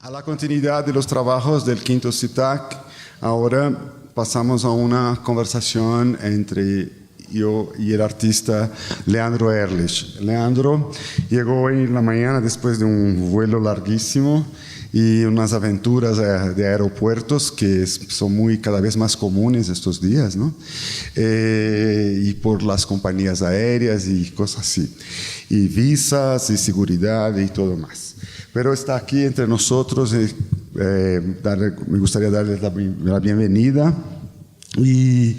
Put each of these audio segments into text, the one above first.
A la continuidad de los trabajos del quinto CITAC, ahora pasamos a una conversación entre yo y el artista Leandro Ehrlich. Leandro llegó hoy en la mañana después de un vuelo larguísimo y unas aventuras de aeropuertos que son cada vez más comunes estos días, ¿no? Y por las compañías aéreas y cosas así, y visas y seguridad y todo más. Pero está aquí entre nosotros, me gustaría darles la bienvenida y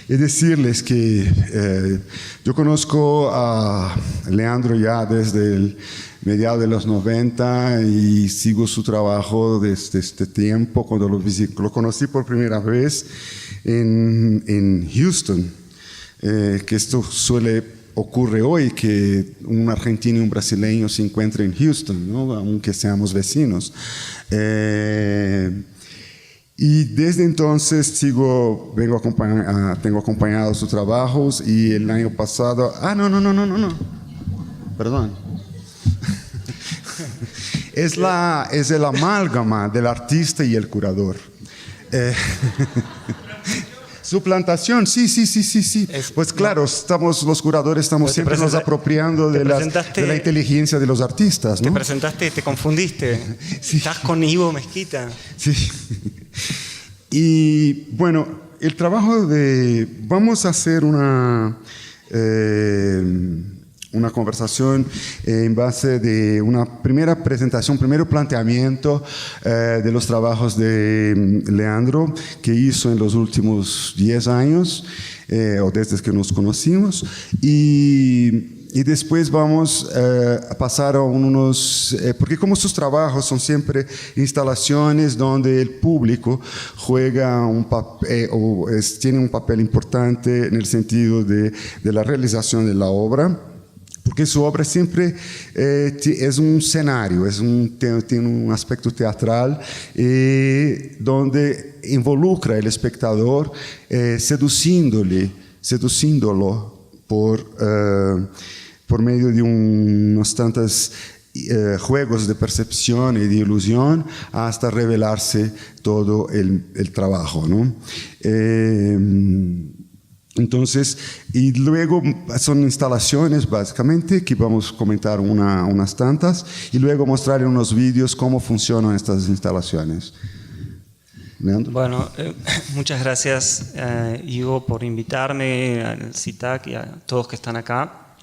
decirles que yo conozco a Leandro ya desde el mediados de los 90 y sigo su trabajo desde este tiempo, cuando lo conocí por primera vez en Houston, que esto ocurre hoy, que un argentino y un brasileño se encuentren en Houston, ¿no? Aunque seamos vecinos. Y desde entonces tengo acompañado sus trabajos y el año pasado... Perdón. Es el amálgama del artista y el curador. Suplantación, sí. Pues claro, los curadores estamos siempre nos apropiando de la inteligencia de los artistas, ¿no? Te presentaste, te confundiste. Sí. Estás con Ivo Mezquita. Sí. Y bueno, el trabajo vamos a hacer una conversación en base de una primera presentación, primero planteamiento de los trabajos de Leandro que hizo en los últimos 10 años o desde que nos conocimos y después vamos a pasar a porque como sus trabajos son siempre instalaciones donde el público juega un papel tiene un papel importante en el sentido de la realización de la obra. Porque su obra siempre es un escenario, tiene un aspecto teatral donde involucra al espectador seduciéndolo por medio de unos tantos juegos de percepción y de ilusión hasta revelarse todo el trabajo, ¿no? Entonces, y luego son instalaciones básicamente que vamos a comentar unas tantas y luego mostrar en unos vídeos cómo funcionan estas instalaciones. ¿Leandro? Bueno, muchas gracias Ivo por invitarme al CITAC y a todos que están acá.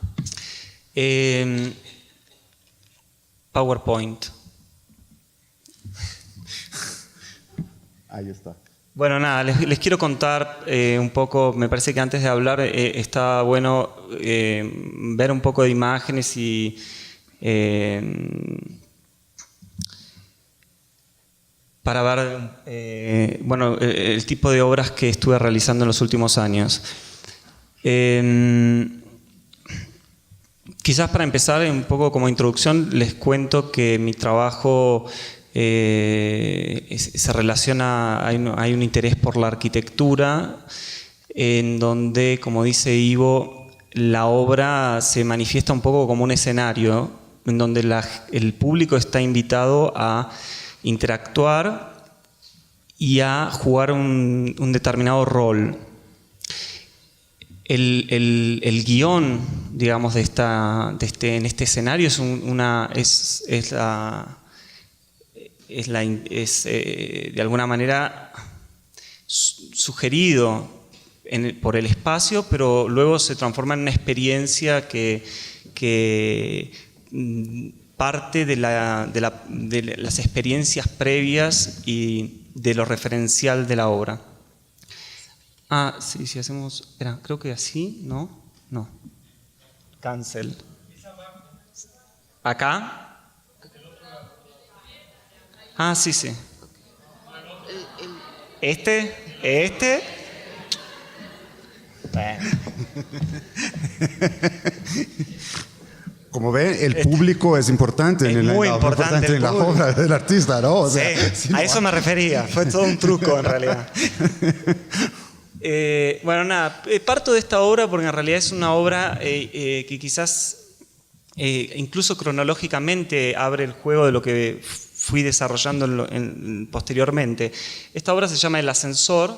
PowerPoint. Ahí está. Bueno, nada, les quiero contar un poco, me parece que antes de hablar está bueno ver un poco de imágenes y para ver bueno, el tipo de obras que estuve realizando en los últimos años. Quizás para empezar, un poco como introducción, les cuento que mi trabajo se relaciona, hay un interés por la arquitectura, en donde, como dice Ivo, la obra se manifiesta un poco como un escenario, en donde el público está invitado a interactuar y a jugar un determinado rol. El guión, digamos, en este escenario es de alguna manera sugerido por el espacio, pero luego se transforma en una experiencia que parte de las experiencias previas y de lo referencial de la obra. Sí, si hacemos... Espera, creo que así, ¿no? No. Cancel. ¿Acá? Sí. ¿Este? Bueno. Como ven, el público es importante en la obra del artista, ¿no? O sea, sí, a eso me refería. Fue todo un truco, en realidad. Bueno, nada, parto de esta obra porque en realidad es una obra que quizás incluso cronológicamente abre el juego de lo que fui desarrollando posteriormente. Esta obra se llama El Ascensor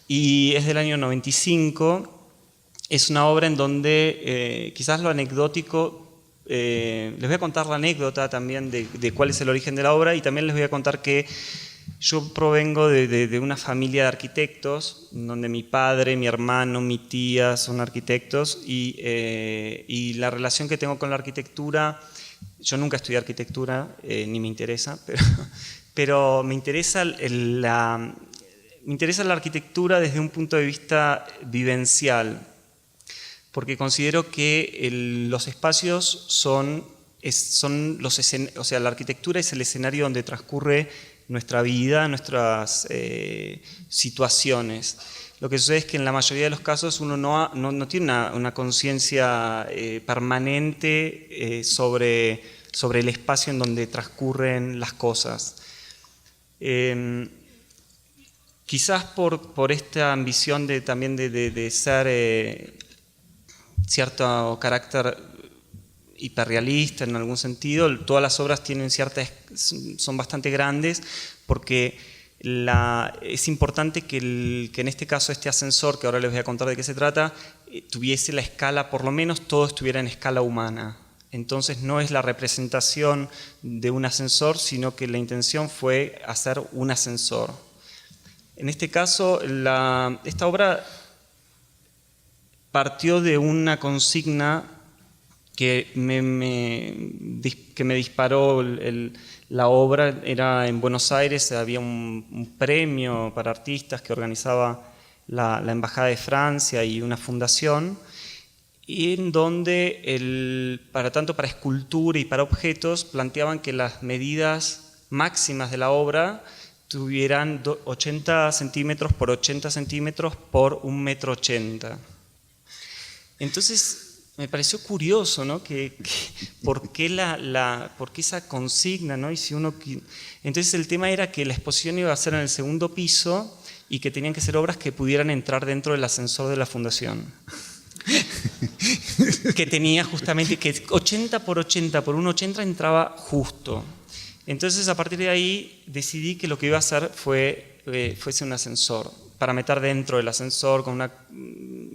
y es del año 95. Es una obra en donde quizás lo anecdótico, les voy a contar la anécdota también de cuál es el origen de la obra, y también les voy a contar que yo provengo de una familia de arquitectos, donde mi padre, mi hermano, mi tía son arquitectos, y la relación que tengo con la arquitectura, yo nunca estudié arquitectura, ni me interesa, pero me interesa la arquitectura desde un punto de vista vivencial, porque considero que los espacios son los escenarios, o sea, la arquitectura es el escenario donde transcurre nuestra vida, nuestras situaciones. Lo que sucede es que en la mayoría de los casos uno no tiene una conciencia permanente sobre el espacio en donde transcurren las cosas. Quizás por esta ambición también de ser cierto carácter hiperrealista en algún sentido, todas las obras son bastante grandes, porque es importante que en este caso este ascensor, que ahora les voy a contar de qué se trata, tuviese la escala, por lo menos todo estuviera en escala humana. Entonces no es la representación de un ascensor, sino que la intención fue hacer un ascensor. En este caso, esta obra partió de una consigna que me disparó la obra. Era en Buenos Aires, había un premio para artistas que organizaba la Embajada de Francia y una fundación, y en donde, tanto para escultura y para objetos, planteaban que las medidas máximas de la obra tuvieran 80 centímetros por 80 centímetros por 1,80 m. Entonces me pareció curioso, ¿no? ¿Por qué esa consigna, ¿no? Entonces el tema era que la exposición iba a ser en el segundo piso y que tenían que ser obras que pudieran entrar dentro del ascensor de la fundación. Que tenía justamente que 80 por 80 por 1,80 entraba justo. Entonces a partir de ahí decidí que lo que iba a hacer fuese un ascensor, para meter dentro del ascensor con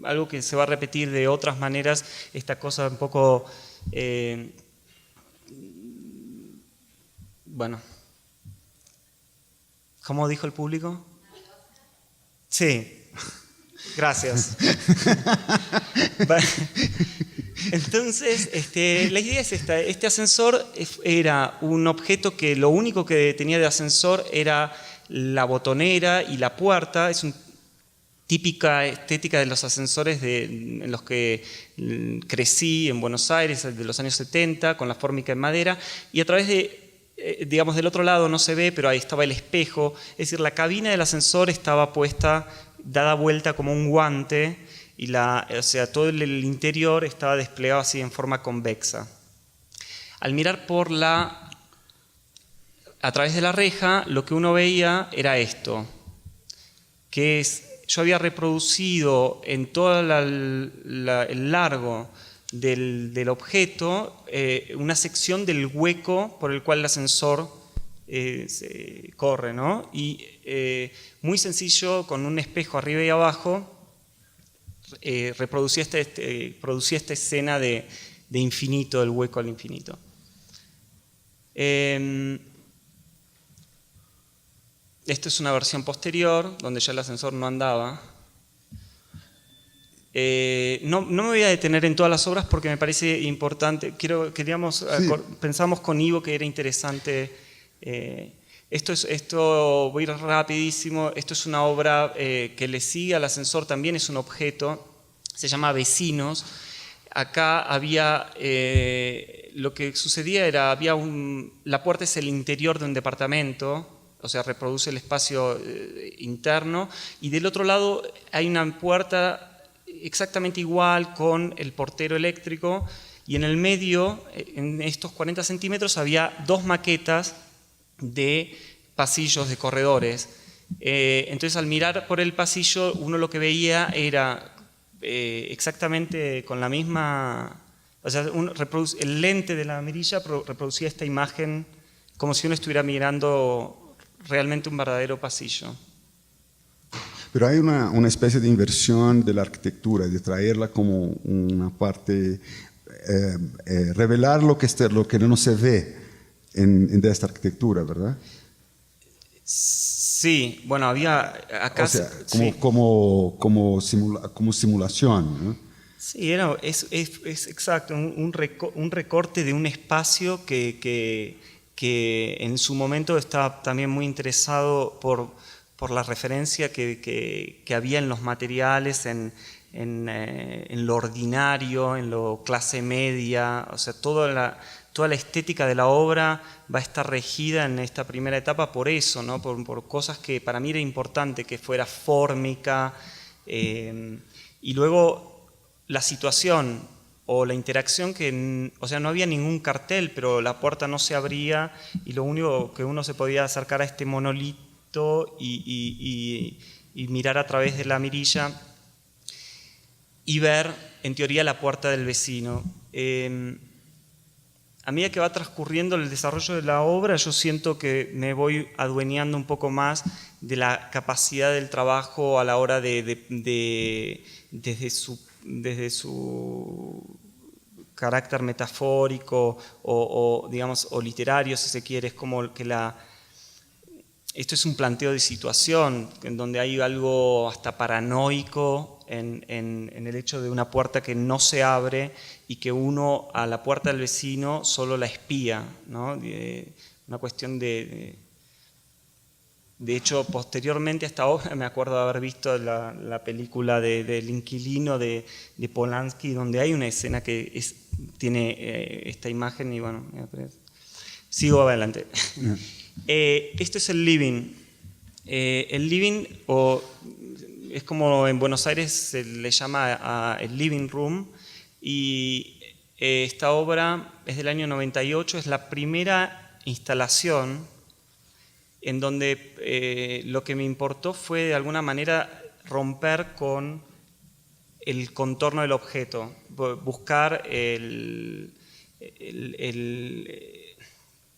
algo que se va a repetir de otras maneras, esta cosa un poco, bueno, ¿cómo dijo el público? Sí, gracias. Entonces, la idea es esta. Este ascensor era un objeto que lo único que tenía de ascensor era la botonera y la puerta. Es una típica estética de los ascensores en los que crecí en Buenos Aires, de los años 70, con la fórmica en madera, y a través digamos, del otro lado no se ve, pero ahí estaba el espejo. Es decir, la cabina del ascensor estaba dada vuelta como un guante, y todo el interior estaba desplegado así en forma convexa. Al mirar a través de la reja, lo que uno veía era esto, que yo había reproducido en todo el largo del objeto una sección del hueco por el cual el ascensor se corre, ¿no? Y muy sencillo, con un espejo arriba y abajo, producía esta escena de infinito, del hueco al infinito. Esto es una versión posterior, donde ya el ascensor no andaba. No me voy a detener en todas las obras porque me parece importante. Pensamos con Ivo que era interesante. Voy a ir rapidísimo. Esto es una obra que le sigue al ascensor, también es un objeto, se llama Vecinos. Acá había, lo que sucedía era, la puerta es el interior de un departamento, o sea, reproduce el espacio interno, y del otro lado hay una puerta exactamente igual con el portero eléctrico, y en el medio, en estos 40 centímetros, había dos maquetas de pasillos, de corredores. Entonces, al mirar por el pasillo, uno lo que veía era exactamente con la misma, o sea, el lente de la mirilla reproducía esta imagen como si uno estuviera mirando realmente un verdadero pasillo. Pero hay una especie de inversión de la arquitectura, de traerla como una parte, revelar lo que no se ve de esta arquitectura, ¿verdad? Sí, bueno, había acá... O sea, sí. como simulación, ¿no? Sí, es exacto, un recorte de un espacio que en su momento estaba también muy interesado por la referencia que había en los materiales, en lo ordinario, en lo clase media, o sea, toda la estética de la obra va a estar regida en esta primera etapa por eso, ¿no? Por cosas que para mí era importante, que fuera fórmica, y luego la situación o la interacción o sea, no había ningún cartel, pero la puerta no se abría y lo único que uno se podía acercar a este monolito y mirar a través de la mirilla y ver, en teoría, la puerta del vecino. A medida que va transcurriendo el desarrollo de la obra, yo siento que me voy adueñando un poco más de la capacidad del trabajo a la hora desde su carácter metafórico digamos, o literario, si se quiere. Es como que esto es un planteo de situación, en donde hay algo hasta paranoico en el hecho de una puerta que no se abre y que uno a la puerta del vecino solo la espía, ¿no? Una cuestión de hecho, posteriormente a esta obra me acuerdo de haber visto la película del inquilino de Polanski, donde hay una escena que tiene esta imagen y bueno, sigo adelante. Esto es el living. El living, es como en Buenos Aires se le llama el living room, y esta obra es del año 98, es la primera instalación en donde lo que me importó fue de alguna manera romper con el contorno del objeto, buscar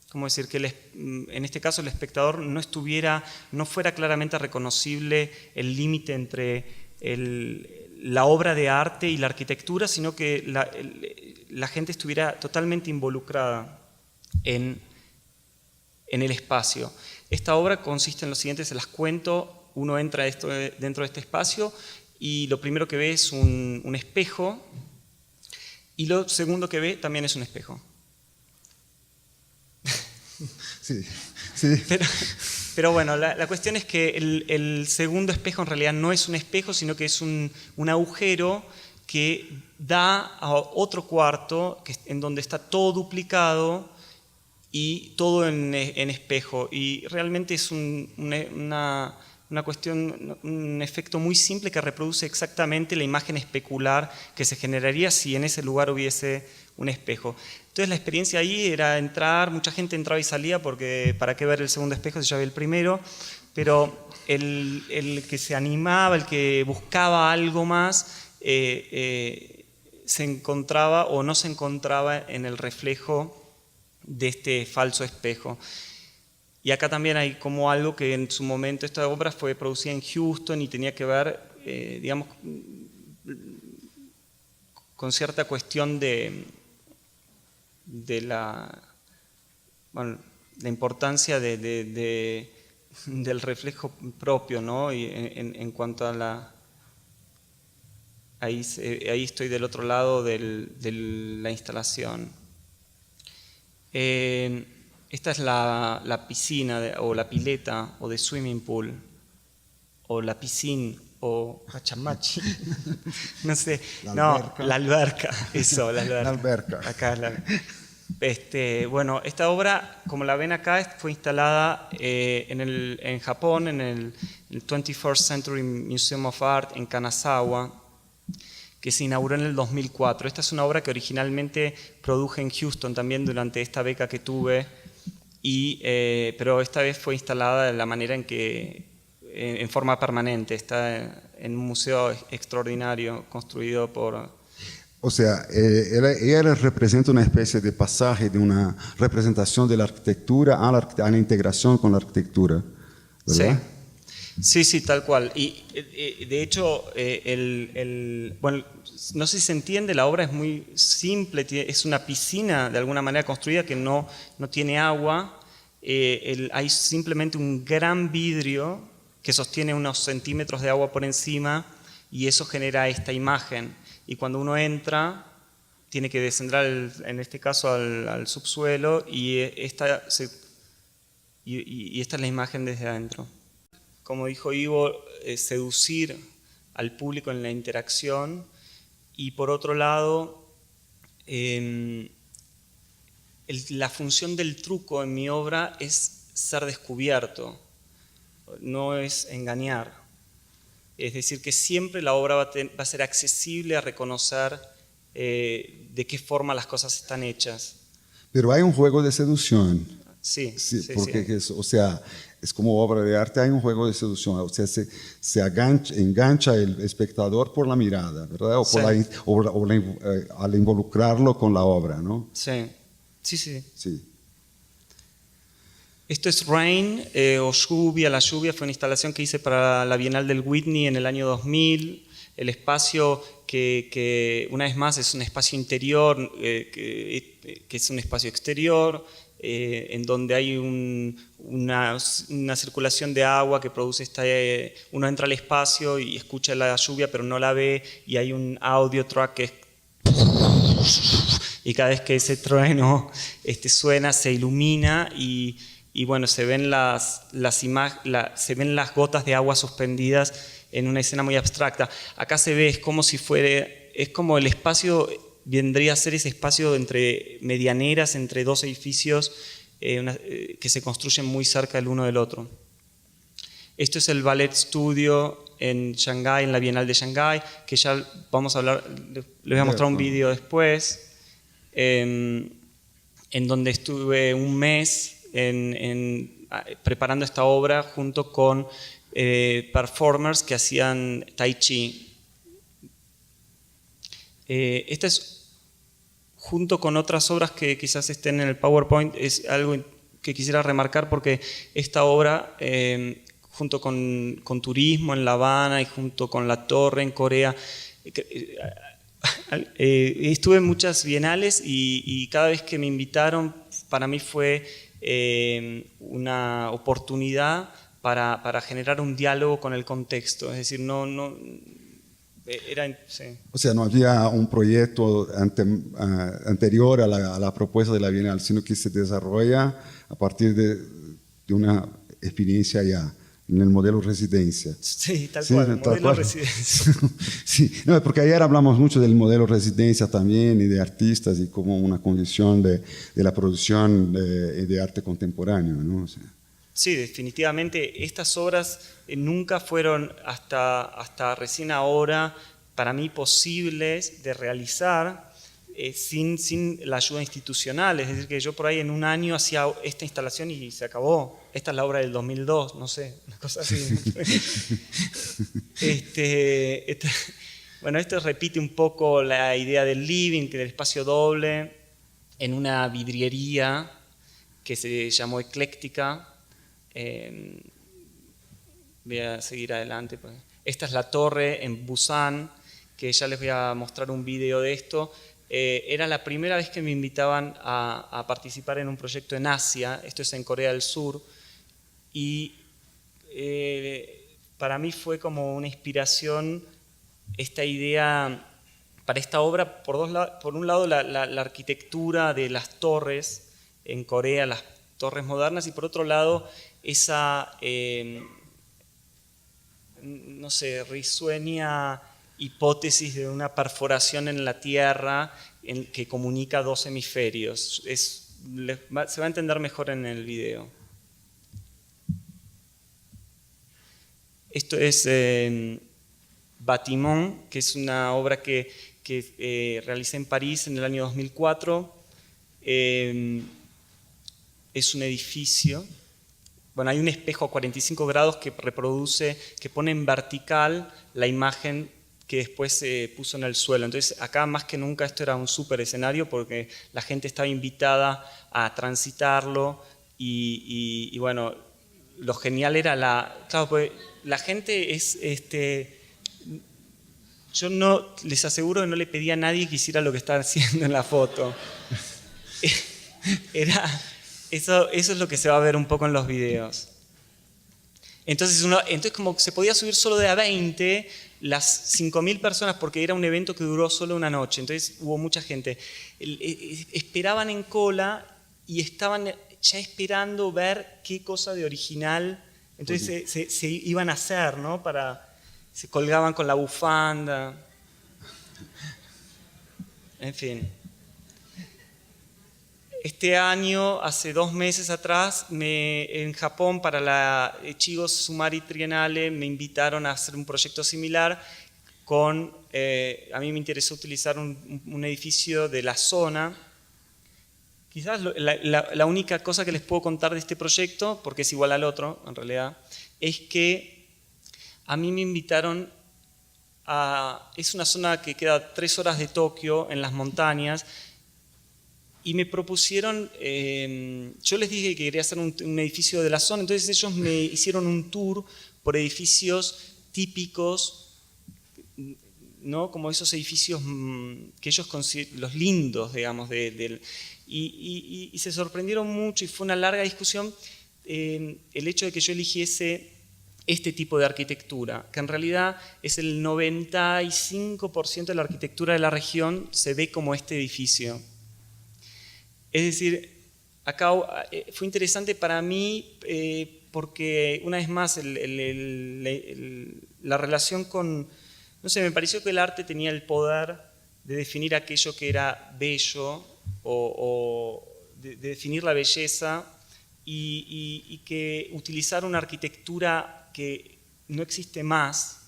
¿cómo decir? Que en este caso el espectador no fuera claramente reconocible el límite entre la obra de arte y la arquitectura, sino que la gente estuviera totalmente involucrada en el espacio. Esta obra consiste en lo siguiente, se las cuento. Uno entra dentro de este espacio y lo primero que ve es un espejo, y lo segundo que ve también es un espejo. Sí, sí. Pero bueno, la cuestión es que el segundo espejo en realidad no es un espejo, sino que es un agujero que da a otro cuarto en donde está todo duplicado y todo en espejo. Y realmente es una cuestión, un efecto muy simple que reproduce exactamente la imagen especular que se generaría si en ese lugar hubiese un espejo. Entonces la experiencia ahí era entrar, mucha gente entraba y salía porque para qué ver el segundo espejo si ya ve el primero, pero el que se animaba, el que buscaba algo más, se encontraba o no se encontraba en el reflejo de este falso espejo. Y acá también hay como algo que en su momento esta obra fue producida en Houston y tenía que ver, digamos, con cierta cuestión de la importancia del reflejo propio, ¿no? Y en cuanto a ahí estoy del otro lado de la instalación. Esta es la piscina o la pileta o de swimming pool o la piscina o hachamachi, no sé, la alberca, eso, la alberca. La alberca. Acá bueno, esta obra, como la ven acá, fue instalada en Japón, en el 21st Century Museum of Art en Kanazawa, que se inauguró en el 2004. Esta es una obra que originalmente produje en Houston también durante esta beca que tuve, pero esta vez fue instalada de la manera en forma permanente. Está en un museo extraordinario construido por... O sea, ella representa una especie de pasaje de una representación de la arquitectura a la integración con la arquitectura, ¿verdad? Sí, tal cual. Y de hecho, bueno, no sé si se entiende, la obra es muy simple, es una piscina de alguna manera construida que no tiene agua. Hay simplemente un gran vidrio que sostiene unos centímetros de agua por encima y eso genera esta imagen. Y cuando uno entra, tiene que descender, en este caso, al subsuelo y esta es la imagen desde adentro. Como dijo Ivo, seducir al público en la interacción y por otro lado, la función del truco en mi obra es ser descubierto, no es engañar. Es decir, que siempre la obra va a ser accesible a reconocer de qué forma las cosas están hechas. Pero hay un juego de seducción. Sí, porque o sea, es como obra de arte, hay un juego de seducción, o sea, se engancha el espectador por la mirada, ¿verdad? Al involucrarlo con la obra, ¿no? Sí. Esto es Rain, o Lluvia. La Lluvia fue una instalación que hice para la Bienal del Whitney en el año 2000. El espacio que una vez más es un espacio interior, que es un espacio exterior, en donde hay una circulación de agua que produce uno entra al espacio y escucha la lluvia pero no la ve, y hay un audio track que es y cada vez que ese trueno suena se ilumina y bueno, se ven se ven las gotas de agua suspendidas en una escena muy abstracta. Acá se ve, es como el espacio vendría a ser ese espacio entre medianeras, entre dos edificios que se construyen muy cerca el uno del otro. Esto es el Ballet Studio en Shanghái, en la Bienal de Shanghái, que ya vamos a hablar, les voy a mostrar un vídeo después, en donde estuve un mes preparando esta obra junto con performers que hacían tai chi. Esta es, junto con otras obras que quizás estén en el PowerPoint, es algo que quisiera remarcar porque esta obra, junto con Turismo en La Habana y junto con La Torre en Corea, estuve en muchas bienales y cada vez que me invitaron para mí fue una oportunidad para generar un diálogo con el contexto. Es decir, sí. O sea, no había un proyecto anterior a la propuesta de la Bienal, sino que se desarrolla a partir de una experiencia ya en el modelo residencia. Sí, tal cual, el modelo residencia. Sí, no, porque ayer hablamos mucho del modelo residencia también y de artistas y como una condición de la producción de arte contemporáneo, ¿no? O sea. Sí, definitivamente estas obras nunca fueron hasta recién ahora para mí posibles de realizar sin la ayuda institucional. Es decir, que yo por ahí en un año hacía esta instalación y se acabó. Esta es la obra del 2002, no sé, una cosa así. Bueno, esto repite un poco la idea del living, del espacio doble, en una vidriería que se llamó Ecléctica. Voy a seguir adelante. Esta es la torre en Busan, que ya les voy a mostrar un video de esto. Era la primera vez que me invitaban a participar en un proyecto en Asia. Esto es en Corea del Sur. Y para mí fue como una inspiración esta idea para esta obra. Por un lado, la arquitectura de las torres en Corea, las torres modernas, y por otro lado, esa, no sé, risueña hipótesis de una perforación en la Tierra que comunica dos hemisferios. Se va a entender mejor en el video. Esto es Bâtiment, que es una obra que realicé en París en el año 2004. Es un edificio. Bueno, hay un espejo a 45 grados que reproduce, que pone en vertical la imagen que después se puso en el suelo. Entonces acá más que nunca esto era un súper escenario porque la gente estaba invitada a transitarlo y bueno, lo genial era claro, pues la gente es, yo no, les aseguro que no le pedí a nadie que hiciera lo que estaba haciendo en la foto. Eso es lo que se va a ver un poco en los videos. Entonces como se podía subir solo de a 20, las 5.000 personas, porque era un evento que duró solo una noche, entonces hubo mucha gente. Esperaban en cola y estaban ya esperando ver qué cosa de original, entonces se iban a hacer, ¿no? Se colgaban con la bufanda, en fin. Este año, hace 2 meses atrás, en Japón para la Echigo Sumari Triennale me invitaron a hacer un proyecto similar a mí me interesó utilizar un edificio de la zona. Quizás la única cosa que les puedo contar de este proyecto, porque es igual al otro en realidad, es que a mí me invitaron es una zona que queda a 3 horas de Tokio, en las montañas, y me propusieron, yo les dije que quería hacer un edificio de la zona, entonces ellos me hicieron un tour por edificios típicos, ¿no? Como esos edificios que ellos consideran los lindos, digamos, y se sorprendieron mucho y fue una larga discusión el hecho de que yo eligiese este tipo de arquitectura, que en realidad es el 95% de la arquitectura de la región se ve como este edificio. Es decir, acá fue interesante para mí porque una vez más la relación con, no sé, me pareció que el arte tenía el poder de definir aquello que era bello o de definir la belleza y que utilizar una arquitectura que no existe más.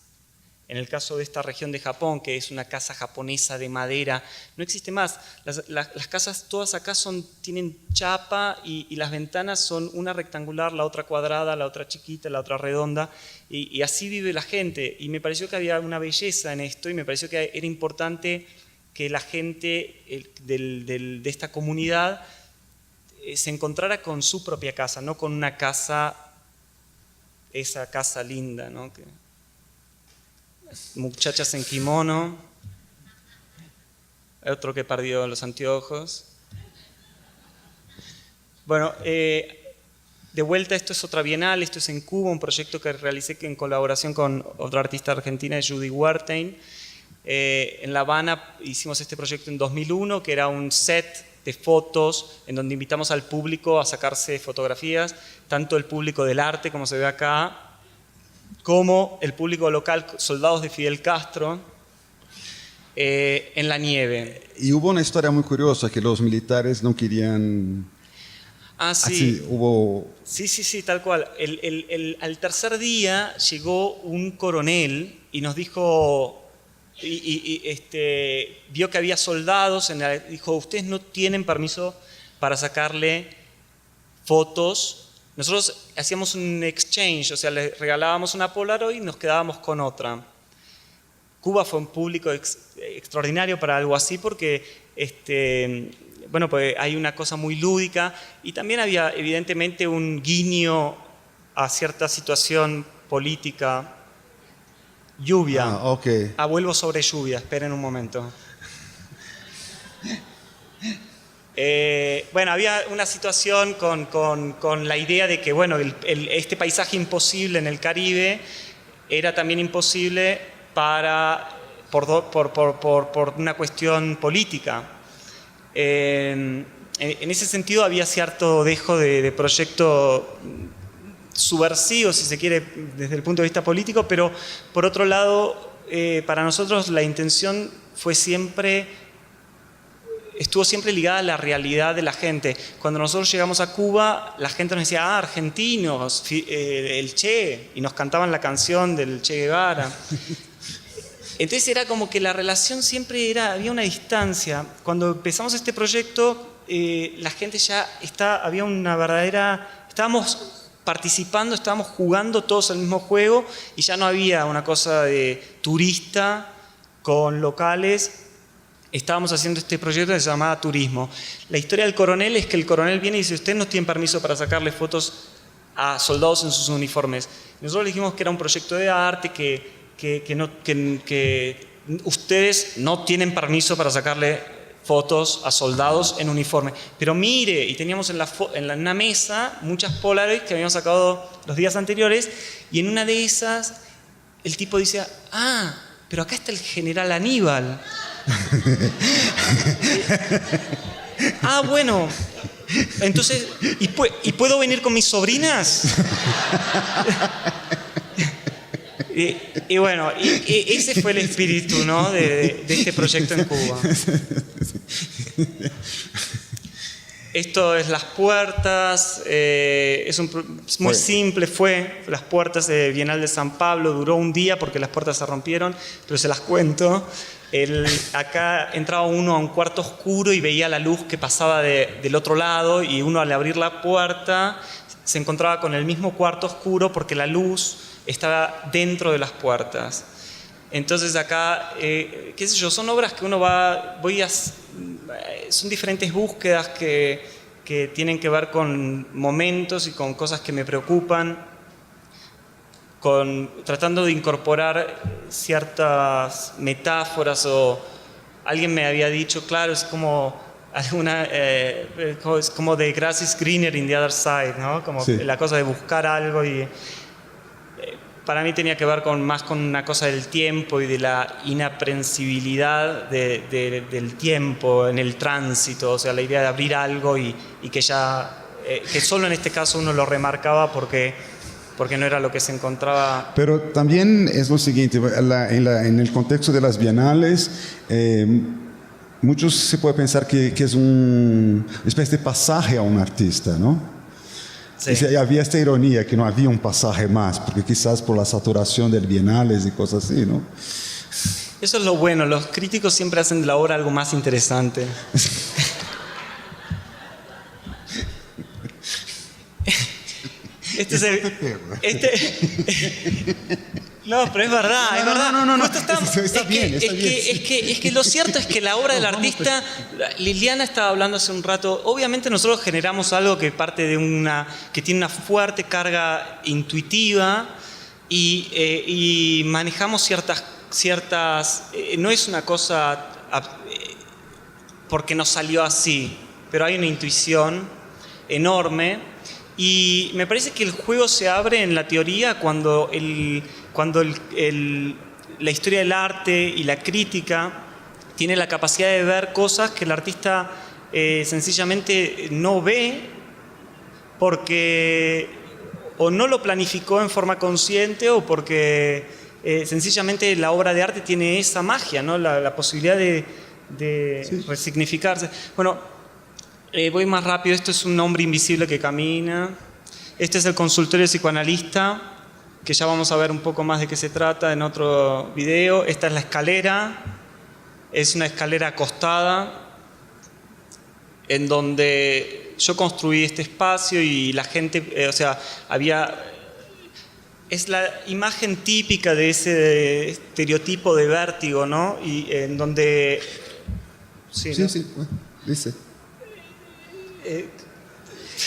En el caso de esta región de Japón, que es una casa japonesa de madera, no existe más. Las casas todas acá tienen chapa y las ventanas son una rectangular, la otra cuadrada, la otra chiquita, la otra redonda, y así vive la gente. Y me pareció que había una belleza en esto y me pareció que era importante que la gente de esta comunidad se encontrara con su propia casa, no con una casa, esa casa linda, ¿no? Muchachas en kimono, otro que perdió los anteojos. Bueno, de vuelta, esto es otra bienal, esto es en Cuba, un proyecto que realicé en colaboración con otra artista argentina, Judy Wertheim. En La Habana hicimos este proyecto en 2001, que era un set de fotos en donde invitamos al público a sacarse fotografías, tanto el público del arte, como se ve acá, como el público local, soldados de Fidel Castro, en la nieve. Y hubo una historia muy curiosa, que los militares no querían... Ah, sí. Así, hubo... Sí, tal cual. Al tercer día llegó un coronel y nos dijo, vio que había soldados, dijo, ustedes no tienen permiso para sacarle fotos. Nosotros hacíamos un exchange, o sea, le regalábamos una Polaroid y nos quedábamos con otra. Cuba fue un público extraordinario para algo así porque bueno, pues hay una cosa muy lúdica y también había evidentemente un guiño a cierta situación política. Lluvia. Okay. Vuelvo sobre lluvia, esperen un momento. Bueno, había una situación con la idea de que bueno, este paisaje imposible en el Caribe era también imposible por una cuestión política. En ese sentido había cierto dejo de proyecto subversivo, si se quiere, desde el punto de vista político, pero por otro lado, para nosotros la intención estuvo siempre ligada a la realidad de la gente. Cuando nosotros llegamos a Cuba, la gente nos decía, argentinos, el Che, y nos cantaban la canción del Che Guevara. Entonces era como que la relación siempre había una distancia. Cuando empezamos este proyecto, la gente ya había una verdadera... Estábamos participando, estábamos jugando todos el mismo juego y ya no había una cosa de turista con locales. Estábamos haciendo este proyecto que se llamaba Turismo. La historia del coronel es que el coronel viene y dice: ustedes no tienen permiso para sacarle fotos a soldados en sus uniformes. Nosotros le dijimos que era un proyecto de arte, que ustedes no tienen permiso para sacarle fotos a soldados en uniforme. Pero mire, y teníamos en una mesa muchas Polaroids que habíamos sacado los días anteriores, y en una de esas el tipo dice: ah, pero acá está el general Aníbal. Ah, bueno, entonces, ¿y puedo venir con mis sobrinas? Y bueno, ese fue el espíritu, ¿no?, de este proyecto en Cuba. Esto es Las Puertas, es muy simple, fue Las Puertas de Bienal de San Pablo, duró un día porque las puertas se rompieron, pero se las cuento. Acá entraba uno a un cuarto oscuro y veía la luz que pasaba del otro lado, y uno, al abrir la puerta, se encontraba con el mismo cuarto oscuro porque la luz estaba dentro de las puertas. Entonces acá, qué sé yo, son obras que uno son diferentes búsquedas que tienen que ver con momentos y con cosas que me preocupan, tratando de incorporar ciertas metáforas. O alguien me había dicho, claro, es como es como the grass is greener in the other side, ¿no? Como sí, la cosa de buscar algo, y para mí tenía que ver más con una cosa del tiempo y de la inaprensibilidad del tiempo en el tránsito. O sea, la idea de abrir algo y que que solo en este caso uno lo remarcaba porque no era lo que se encontraba. Pero también es lo siguiente, en el contexto de las bienales, muchos se puede pensar que es una especie de pasaje a un artista, ¿no? Sí. Y había esta ironía que no había un pasaje más, porque quizás por la saturación del bienales y cosas así, ¿no? Eso es lo bueno, los críticos siempre hacen de la obra algo más interesante. No, pero es verdad, es verdad. No. Está bien. Es que lo cierto es que la obra del artista, Liliana estaba hablando hace un rato, obviamente nosotros generamos algo que parte de que tiene una fuerte carga intuitiva, y manejamos ciertas no es una cosa porque nos salió así, pero hay una intuición enorme. Y me parece que el juego se abre en la teoría cuando la historia del arte y la crítica tiene la capacidad de ver cosas que el artista sencillamente no ve, porque o no lo planificó en forma consciente, o porque sencillamente la obra de arte tiene esa magia, ¿no? La posibilidad de sí, resignificarse. Bueno, voy más rápido. Esto es un hombre invisible que camina. Este es el consultorio psicoanalista, que ya vamos a ver un poco más de qué se trata en otro video. Esta es la escalera. Es una escalera acostada en donde yo construí este espacio, y la gente, es la imagen típica de ese estereotipo de vértigo, ¿no? Y en donde... Sí, dice.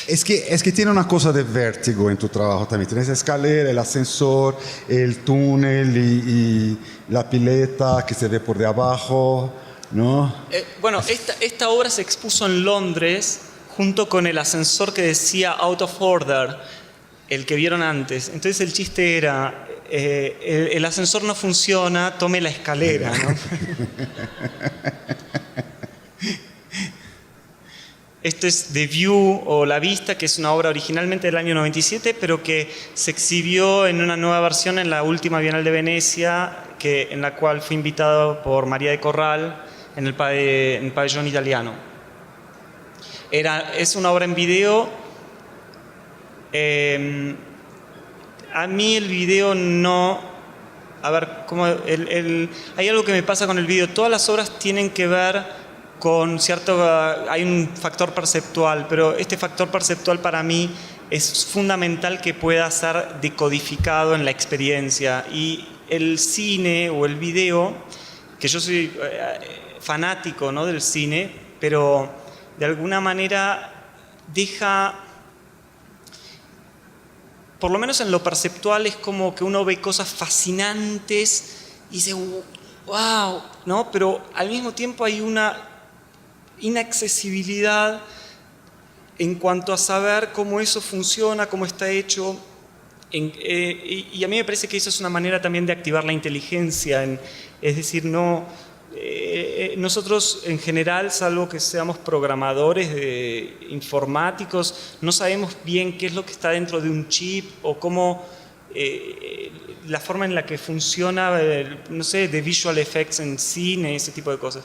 Es que tiene una cosa de vértigo en tu trabajo también. Tienes la escalera, el ascensor, el túnel y la pileta que se ve por de abajo, ¿no? Bueno, esta obra se expuso en Londres junto con el ascensor que decía Out of Order, el que vieron antes. Entonces el chiste era, el ascensor no funciona, tome la escalera, ¿no? Esto es The View, o La Vista, que es una obra originalmente del año 97, pero que se exhibió en una nueva versión en la última Bienal de Venecia, en la cual fui invitado por María de Corral en el pabellón italiano. Es una obra en video. A mí el video no... A ver, hay algo que me pasa con el video. Todas las obras tienen que ver con hay un factor perceptual, pero este factor perceptual para mí es fundamental que pueda ser decodificado en la experiencia. Y el cine o el video que yo soy fanático, ¿no?, del cine, pero de alguna manera deja, por lo menos en lo perceptual, es como que uno ve cosas fascinantes y dice, wow, ¿no? Pero al mismo tiempo hay una inaccesibilidad en cuanto a saber cómo eso funciona, cómo está hecho. Y a mí me parece que eso es una manera también de activar la inteligencia. Es decir, nosotros en general, salvo que seamos programadores informáticos, no sabemos bien qué es lo que está dentro de un chip o cómo la forma en la que funciona, no sé, de visual effects en cine, ese tipo de cosas.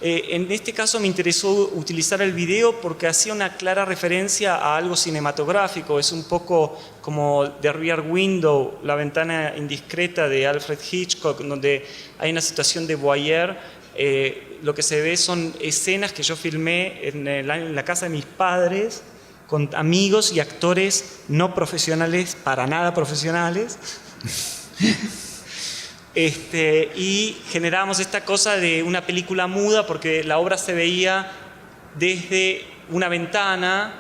En este caso me interesó utilizar el video porque hacía una clara referencia a algo cinematográfico. Es un poco como The Rear Window, la ventana indiscreta de Alfred Hitchcock, donde hay una situación de voyeur. Lo que se ve son escenas que yo filmé en la casa de mis padres con amigos y actores no profesionales, para nada profesionales. Y generábamos esta cosa de una película muda porque la obra se veía desde una ventana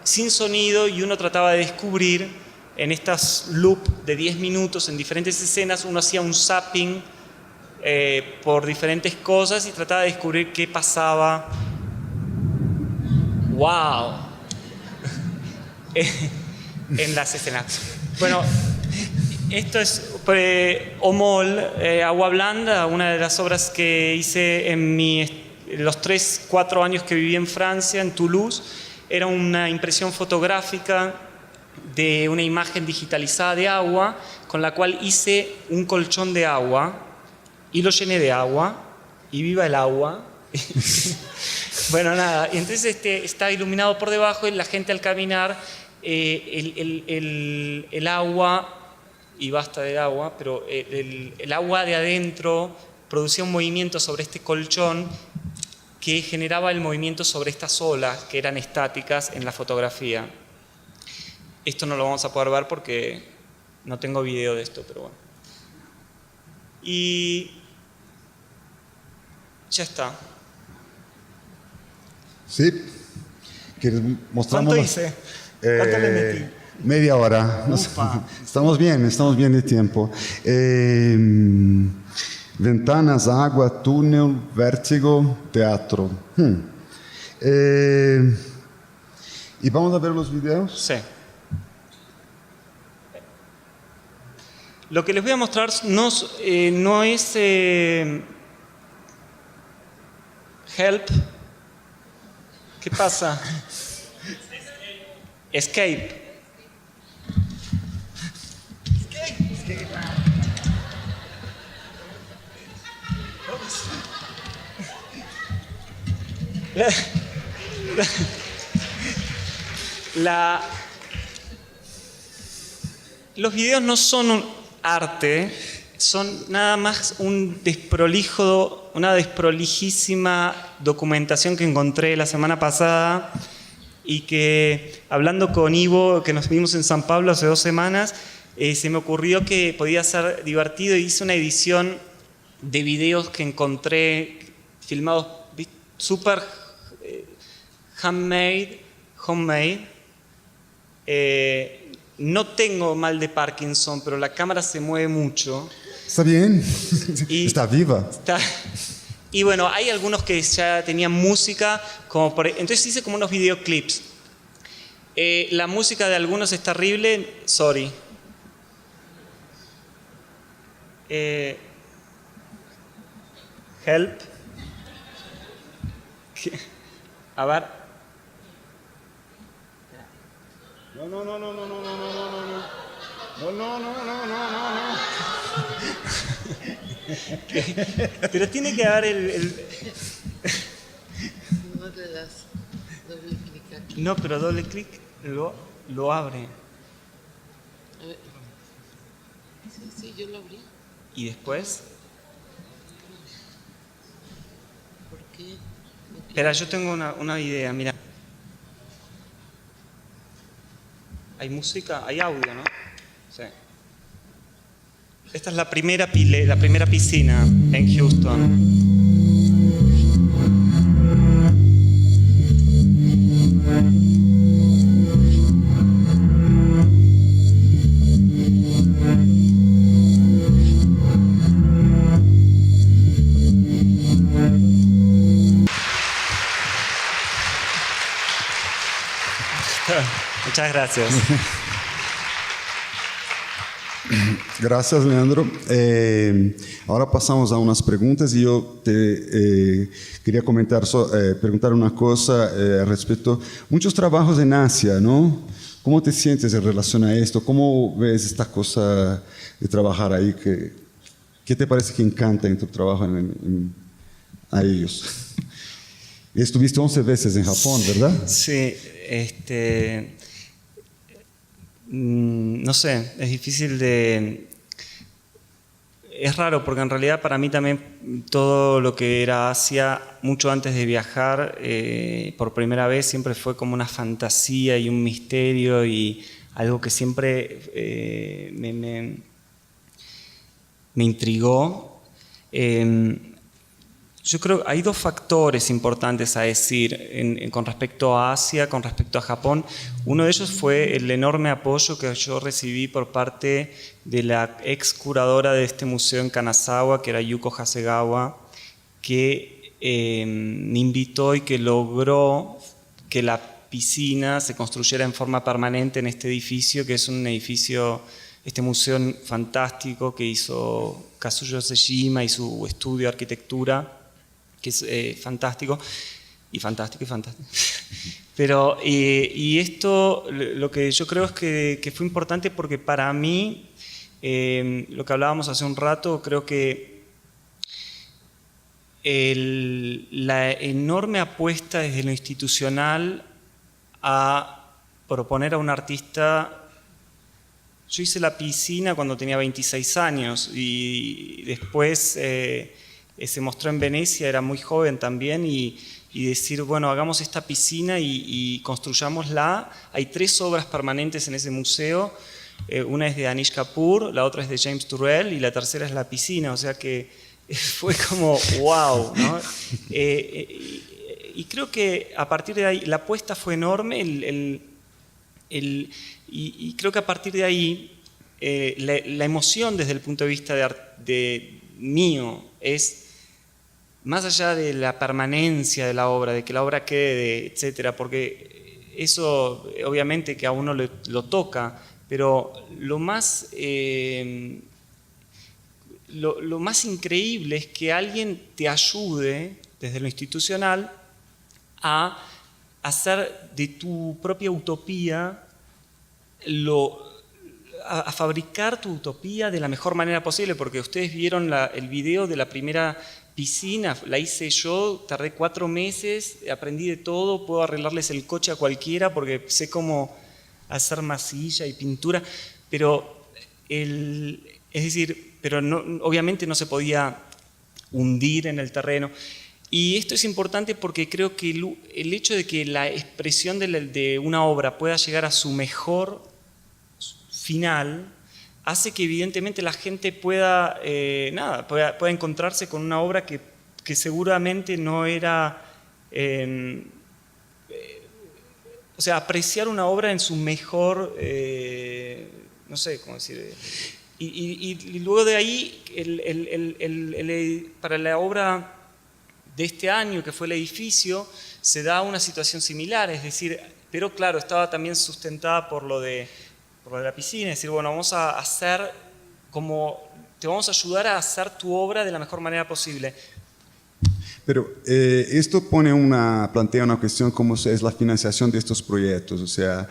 sin sonido y uno trataba de descubrir en estas loop de 10 minutos en diferentes escenas, uno hacía un zapping por diferentes cosas y trataba de descubrir qué pasaba. ¡Wow! En las escenas. Bueno, esto es Homol, Agua Blanda, una de las obras que hice en los 3-4 años que viví en Francia, en Toulouse. Era una impresión fotográfica de una imagen digitalizada de agua, con la cual hice un colchón de agua y lo llené de agua, y viva el agua. Bueno, nada, y entonces está iluminado por debajo y la gente al caminar, el agua, y basta de agua, pero el agua de adentro producía un movimiento sobre este colchón que generaba el movimiento sobre estas olas que eran estáticas en la fotografía. Esto no lo vamos a poder ver porque no tengo video de esto, pero bueno. Y ya está. Sí. ¿Quieres mostrarnos? ¿Cuánto hice? ¿Cuánto le metí? Media hora. Estamos bien de tiempo. Ventanas, agua, túnel, vértigo, teatro. ¿Y vamos a ver los videos? Sí. Lo que les voy a mostrar no es Help. ¿Qué pasa? Escape. Los videos no son un arte, son nada más una desprolijísima documentación que encontré la semana pasada y que, hablando con Ivo, que nos vimos en San Pablo hace 2 semanas, se me ocurrió que podía ser divertido y hice una edición de videos que encontré filmados súper homemade. No tengo mal de Parkinson, pero la cámara se mueve mucho. Está bien, está viva. Y bueno, hay algunos que ya tenían música, entonces hice como unos videoclips. La música de algunos es terrible, sorry. Help. A ver. No. Pero tiene que haber No le das doble clic aquí. No, pero doble clic lo abre. A ver. Sí, yo lo abrí. ¿Y después? ¿Por qué? Espera, yo tengo una idea, mira. ¿Hay música? ¿Hay audio, no? Sí. Esta es la primera piscina en Houston. Muchas gracias. Gracias, Leandro. Ahora pasamos a unas preguntas y yo te quería preguntar una cosa respecto a muchos trabajos en Asia, ¿no? ¿Cómo te sientes en relación a esto? ¿Cómo ves esta cosa de trabajar ahí? ¿Qué te parece que encanta en tu trabajo a ellos? Estuviste 11 veces en Japón, ¿verdad? Sí, no sé, es difícil de... Es raro porque en realidad para mí también todo lo que era Asia, mucho antes de viajar, por primera vez siempre fue como una fantasía y un misterio y algo que siempre me intrigó. Yo creo que hay dos factores importantes a decir con respecto a Asia, con respecto a Japón. Uno de ellos fue el enorme apoyo que yo recibí por parte de la ex curadora de este museo en Kanazawa, que era Yuko Hasegawa, que me invitó y que logró que la piscina se construyera en forma permanente en este edificio, que es un edificio, este museo fantástico que hizo Kazuyo Sejima y su estudio de arquitectura, que es fantástico. Pero, y esto, lo que yo creo es que fue importante porque para mí, lo que hablábamos hace un rato, creo que la enorme apuesta desde lo institucional a proponer a un artista. Yo hice la piscina cuando tenía 26 años y después se mostró en Venecia, era muy joven también, y decir, bueno, hagamos esta piscina y construyámosla. Hay 3 obras permanentes en ese museo, una es de Anish Kapoor, la otra es de James Turrell y la tercera es la piscina, o sea que fue como wow, ¿no? Y creo que a partir de ahí la apuesta fue enorme, y creo que a partir de ahí la emoción desde el punto de vista de mío es, más allá de la permanencia de la obra, de que la obra quede, etcétera, porque eso obviamente que a uno lo toca, pero lo más increíble es que alguien te ayude desde lo institucional a hacer de tu propia utopía a fabricar tu utopía de la mejor manera posible, porque ustedes vieron el video de la primera piscina, la hice yo, tardé 4 meses, aprendí de todo, puedo arreglarles el coche a cualquiera porque sé cómo hacer masilla y pintura, pero obviamente no se podía hundir en el terreno. Y esto es importante porque creo que el hecho de que la expresión de una obra pueda llegar a su mejor final hace que evidentemente la gente pueda encontrarse con una obra que seguramente no era... o sea, apreciar una obra en su mejor... no sé cómo decir... Y luego de ahí, para la obra de este año, que fue el edificio, se da una situación similar, es decir, pero claro, estaba también sustentada por lo de la piscina, es decir, bueno, vamos a hacer te vamos a ayudar a hacer tu obra de la mejor manera posible. Pero esto plantea una cuestión como es la financiación de estos proyectos, o sea,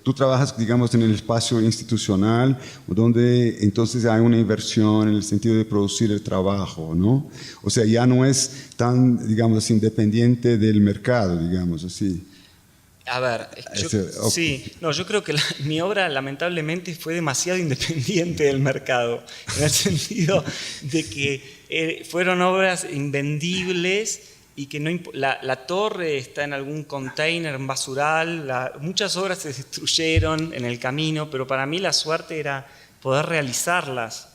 tú trabajas, digamos, en el espacio institucional, donde entonces hay una inversión en el sentido de producir el trabajo, ¿no? O sea, ya no es tan, digamos, independiente del mercado, digamos así. A ver, yo creo que mi obra lamentablemente fue demasiado independiente del mercado, en el sentido de que fueron obras invendibles y que la torre está en algún container, en basural, muchas obras se destruyeron en el camino, pero para mí la suerte era poder realizarlas.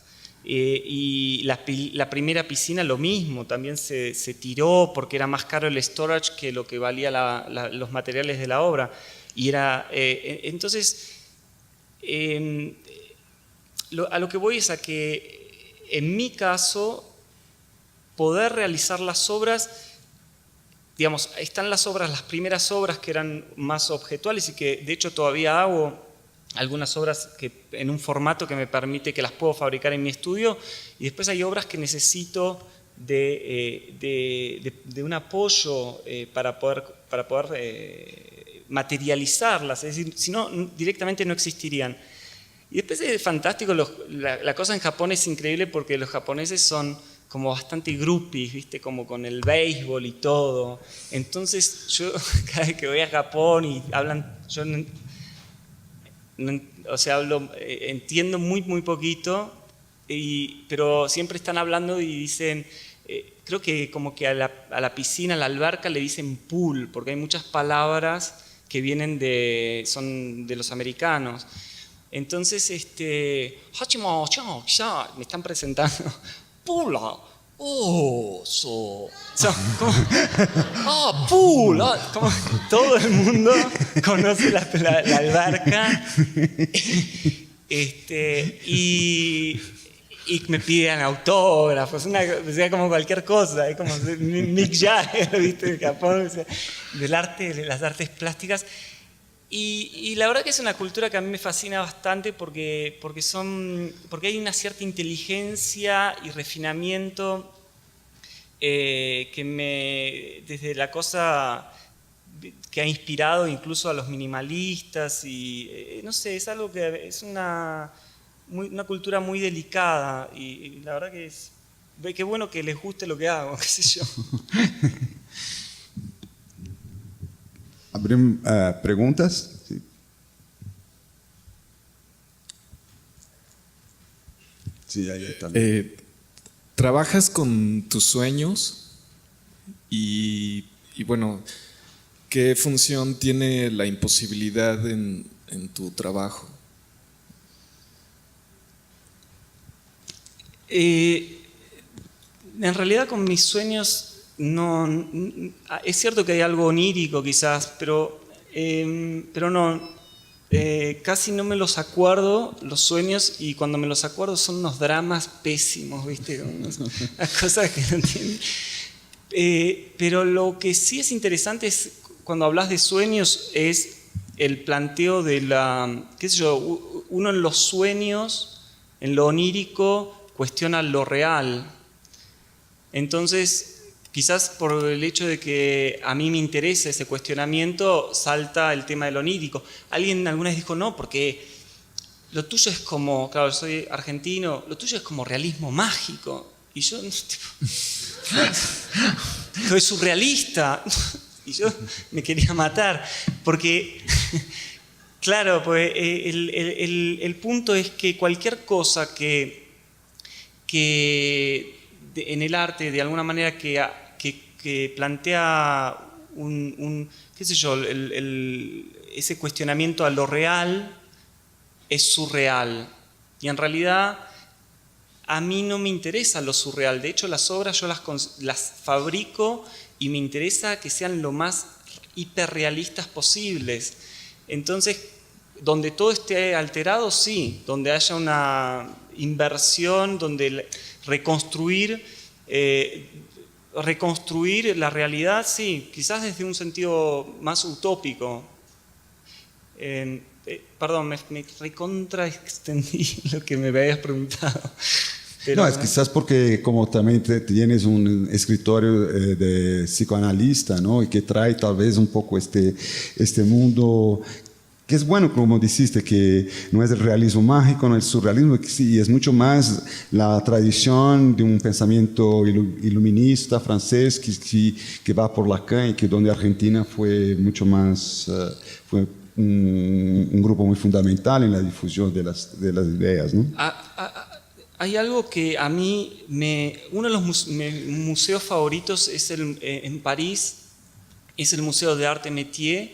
Y la primera piscina lo mismo, también se tiró porque era más caro el storage que lo que valía los materiales de la obra. Y entonces, a lo que voy es a que en mi caso, poder realizar las obras, digamos, están las primeras obras que eran más objetuales y que de hecho todavía hago algunas obras en un formato que me permite que las puedo fabricar en mi estudio, y después hay obras que necesito de un apoyo para poder materializarlas, es decir, si no, directamente no existirían. Y después es fantástico, la cosa en Japón es increíble porque los japoneses son como bastante groupies, ¿viste? Como con el béisbol y todo. Entonces yo cada vez que voy a Japón y hablan, yo entiendo muy, muy poquito, pero siempre están hablando y dicen, creo que como que a la piscina, a la alberca le dicen pool, porque hay muchas palabras que son de los americanos. Entonces, me están presentando, pula, pool, como todo el mundo conoce la alberca, y me piden autógrafos, sea como cualquier cosa, como Mick Jagger, ¿viste? De Japón, o sea, del arte, de las artes plásticas. Y la verdad que es una cultura que a mí me fascina bastante porque hay una cierta inteligencia y refinamiento desde la cosa que ha inspirado incluso a los minimalistas, y no sé, es algo que es una cultura muy delicada, y la verdad que qué bueno que les guste lo que hago, qué sé yo. ¿Abren preguntas? Sí. Sí, ahí está. ¿Trabajas con tus sueños? Y bueno, ¿qué función tiene la imposibilidad en tu trabajo? En realidad con mis sueños no, es cierto que hay algo onírico quizás, pero no, casi no me los acuerdo los sueños, y cuando me los acuerdo son unos dramas pésimos, ¿viste? Unas cosas que no tienen. Pero lo que sí es interesante es cuando hablas de sueños es el planteo de qué sé yo, uno en los sueños, en lo onírico, cuestiona lo real. Entonces, quizás por el hecho de que a mí me interesa ese cuestionamiento, salta el tema del onírico. Alguien alguna vez dijo, no, porque lo tuyo es como, claro, soy argentino, lo tuyo es como realismo mágico. Y yo, soy surrealista. Y yo me quería matar, porque, claro, pues el punto es que cualquier cosa que en el arte, de alguna manera, que plantea qué sé yo, ese cuestionamiento a lo real, es surreal. Y en realidad a mí no me interesa lo surreal. De hecho, las obras yo las fabrico y me interesa que sean lo más hiperrealistas posibles. Entonces, donde todo esté alterado, sí. Donde haya una inversión, donde reconstruir la realidad, sí, quizás desde un sentido más utópico. Perdón, me recontra extendí lo que me habías preguntado. Pero, no, es quizás porque como también tienes un escritorio de psicoanalista, ¿no? Y que trae tal vez un poco este mundo, que es bueno, como dijiste, que no es el realismo mágico, no es el surrealismo, y es mucho más la tradición de un pensamiento iluminista francés que va por Lacan, y que donde Argentina fue mucho más, fue un grupo muy fundamental en la difusión de las ideas, ¿no? Hay algo que a mí, uno de los museos favoritos es en París, es el Museo de Arte Métier,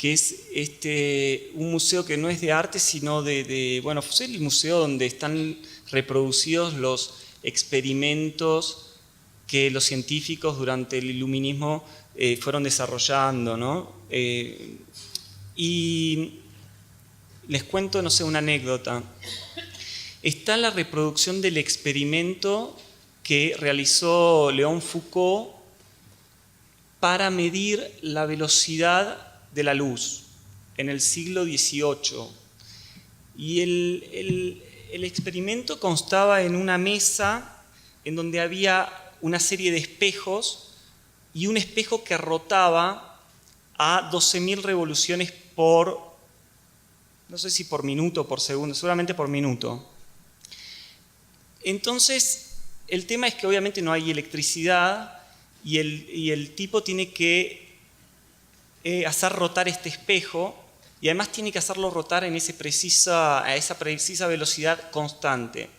que es un museo que no es de arte, sino bueno, es el museo donde están reproducidos los experimentos que los científicos durante el iluminismo fueron desarrollando, ¿no? Y les cuento, no sé, una anécdota. Está la reproducción del experimento que realizó Léon Foucault para medir la velocidad de la luz en el siglo XVIII. Y el experimento constaba en una mesa en donde había una serie de espejos y un espejo que rotaba a 12.000 revoluciones por, no sé si por minuto o por segundo, seguramente por minuto. Entonces, el tema es que obviamente no hay electricidad y el tipo tiene que hacer rotar este espejo y además tiene que hacerlo rotar a esa precisa velocidad constante.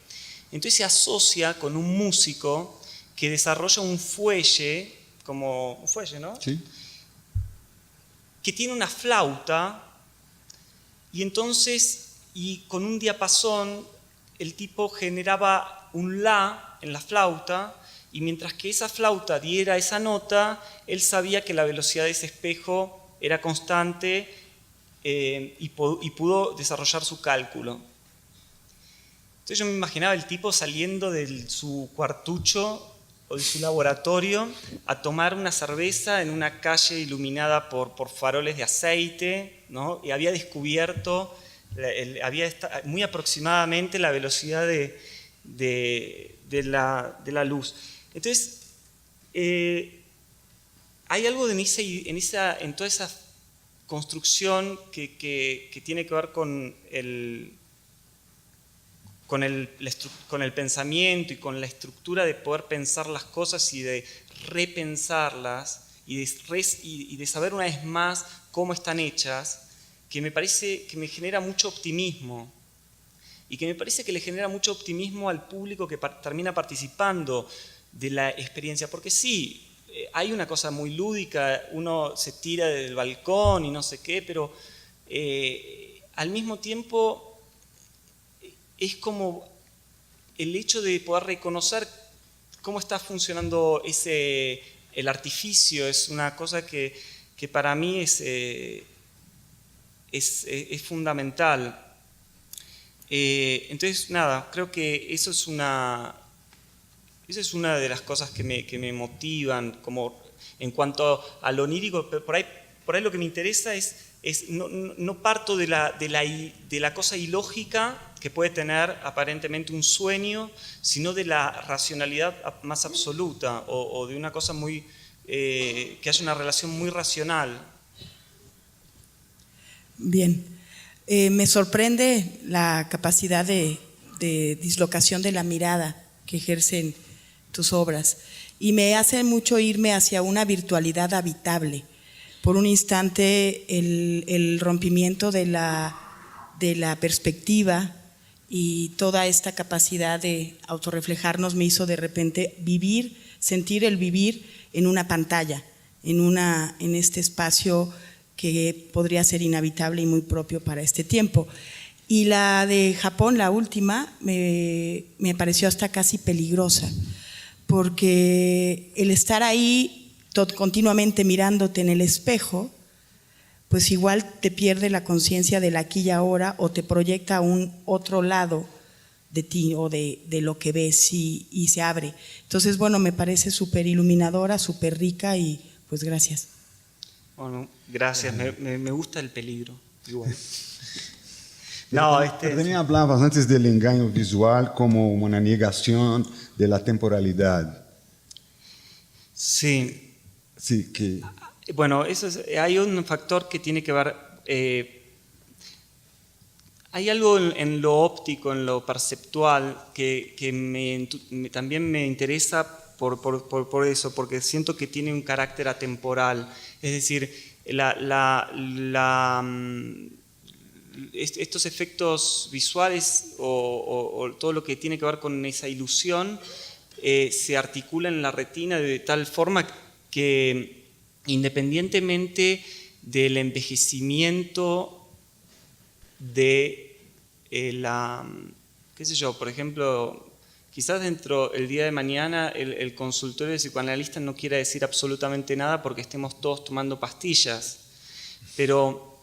Entonces se asocia con un músico que desarrolla un fuelle, como un fuelle, ¿no? Sí. Que tiene una flauta y entonces, y con un diapasón, el tipo generaba un la en la flauta y mientras que esa flauta diera esa nota, él sabía que la velocidad de ese espejo era constante y pudo desarrollar su cálculo. Entonces yo me imaginaba el tipo saliendo de su cuartucho o de su laboratorio a tomar una cerveza en una calle iluminada por faroles de aceite, ¿no? Y había descubierto muy aproximadamente la velocidad de la luz. Entonces, hay algo en toda esa construcción que tiene que ver con el pensamiento y con la estructura de poder pensar las cosas y de repensarlas y de saber una vez más cómo están hechas, que me parece que me genera mucho optimismo. Y que me parece que le genera mucho optimismo al público que termina participando de la experiencia. Porque sí, hay una cosa muy lúdica, uno se tira del balcón y no sé qué, pero al mismo tiempo es como el hecho de poder reconocer cómo está funcionando el artificio, es una cosa que para mí es fundamental. Entonces, nada, creo que eso es una de las cosas que me motivan, como en cuanto a lo onírico. Por ahí lo que me interesa no parto de la cosa ilógica que puede tener aparentemente un sueño, sino de la racionalidad más absoluta o de una cosa que haya una relación muy racional. Bien. Me sorprende la capacidad de dislocación de la mirada que ejercen tus obras y me hace mucho irme hacia una virtualidad habitable. Por un instante el rompimiento de la perspectiva y toda esta capacidad de autorreflejarnos me hizo de repente sentir el vivir en una pantalla, en este espacio que podría ser inhabitable y muy propio para este tiempo. Y la de Japón, la última, me pareció hasta casi peligrosa, porque el estar ahí continuamente mirándote en el espejo, pues igual te pierde la conciencia del aquí y ahora o te proyecta a un otro lado de ti o de lo que ves y se abre. Entonces, bueno, me parece súper iluminadora, súper rica y pues gracias. Bueno, gracias, me gusta el peligro, igual. También hablabas antes del engaño visual como una negación de la temporalidad. Sí. Sí, que... Bueno, hay un factor que tiene que ver... hay algo en lo óptico, en lo perceptual, que también me interesa por eso, porque siento que tiene un carácter atemporal. Es decir, estos efectos visuales o todo lo que tiene que ver con esa ilusión se articula en la retina de tal forma que independientemente del envejecimiento de qué sé yo, por ejemplo, quizás dentro del día de mañana el consultorio de psicoanalista no quiera decir absolutamente nada porque estemos todos tomando pastillas, pero,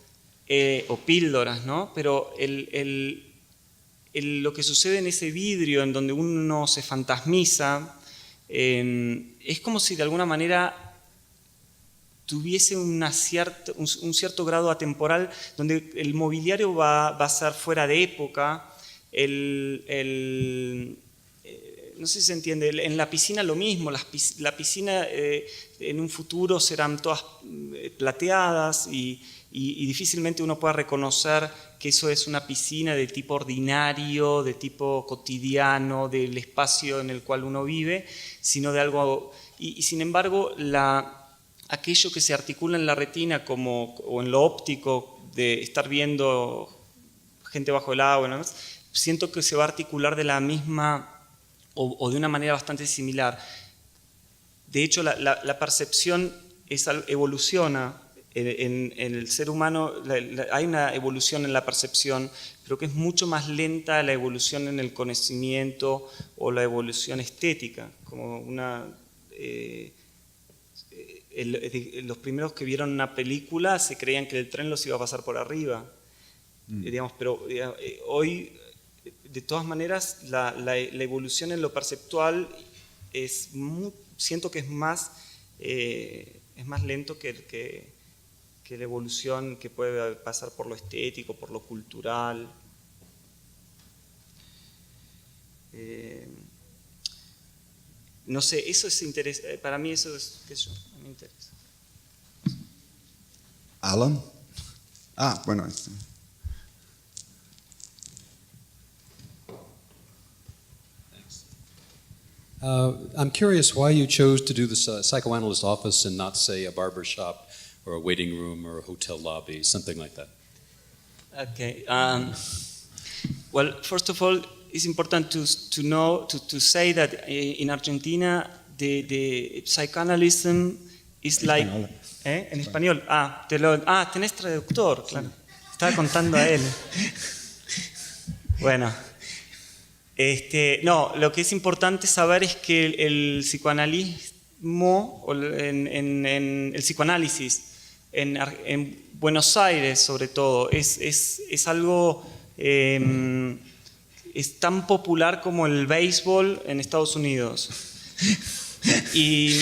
o píldoras, ¿no? Pero lo que sucede en ese vidrio en donde uno se fantasmiza, es como si de alguna manera tuviese un cierto grado atemporal donde el mobiliario va a ser fuera de época, no sé si se entiende, en la piscina lo mismo, la piscina en un futuro serán todas plateadas y difícilmente uno pueda reconocer que eso es una piscina de tipo ordinario, de tipo cotidiano, del espacio en el cual uno vive, sino de algo... Y sin embargo, aquello que se articula en la retina o en lo óptico, de estar viendo gente bajo el agua, ¿no? Siento que se va a articular de la misma o de una manera bastante similar. De hecho, la percepción evoluciona. En el ser humano hay una evolución en la percepción, pero que es mucho más lenta la evolución en el conocimiento o la evolución estética. Como los primeros que vieron una película se creían que el tren los iba a pasar por arriba. Digamos, pero hoy, de todas maneras, la evolución en lo perceptual siento que es más lento que la evolución que puede pasar por lo estético, por lo cultural. No sé, eso es interesante. Para mí eso es, qué sé yo, me interesa. Alan. Bueno. I'm curious why you chose to do the psychoanalyst office and not, say, a barber shop or a waiting room or a hotel lobby, something like that. Okay. Well, first of all, it's important to say that in Argentina the psychoanalysis is like... En español. Tenés traductor, claro. Estaba contando a él. Bueno. No, lo que es importante saber es que el psicoanalismo, el psicoanálisis en Buenos Aires sobre todo, es algo, es tan popular como el béisbol en Estados Unidos. Y